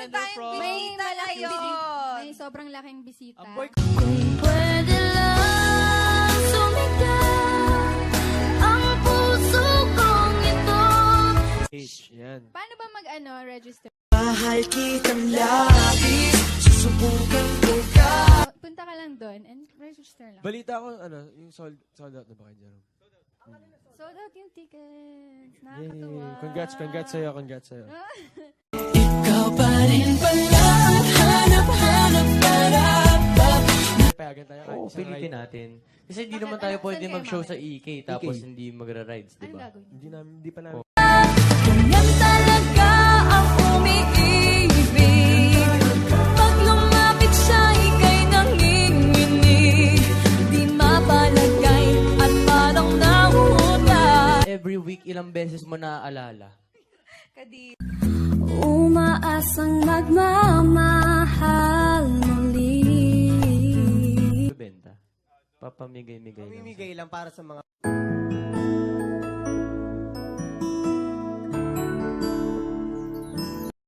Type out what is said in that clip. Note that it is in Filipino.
Meron tayong bisita ngayon. May sobrang laking bisita. Ang boy- Kung pwede lang sumigaw ang puso kong ito. Yan. Paano ba register? Mahal kitang labis, susubukan ko ka. Punta ka lang doon and register lang. Balita ko, yung sold out na ba kayo, Jerome? Sold out yung tickets. Yay. Nakakatuwa. Congrats sa'yo. Ikaw pa rin pala, hanap-hanap para ba? Payagan tayo. Oo, pilitin natin. Kasi hindi naman tayo pwede mag-show sa EK tapos hindi magra-rides, di Anong ba? gagawin? Hindi pa namin. Kung yan talaga ang umiibig, pag lumapit siya ika'y nanginginig, di mapalagay at parang nauuta. Every week, ilang beses mo naaalala? Umaasang magmamahal muli. Benta. Papamigay-migay lang. Mamimigay lang para sa mga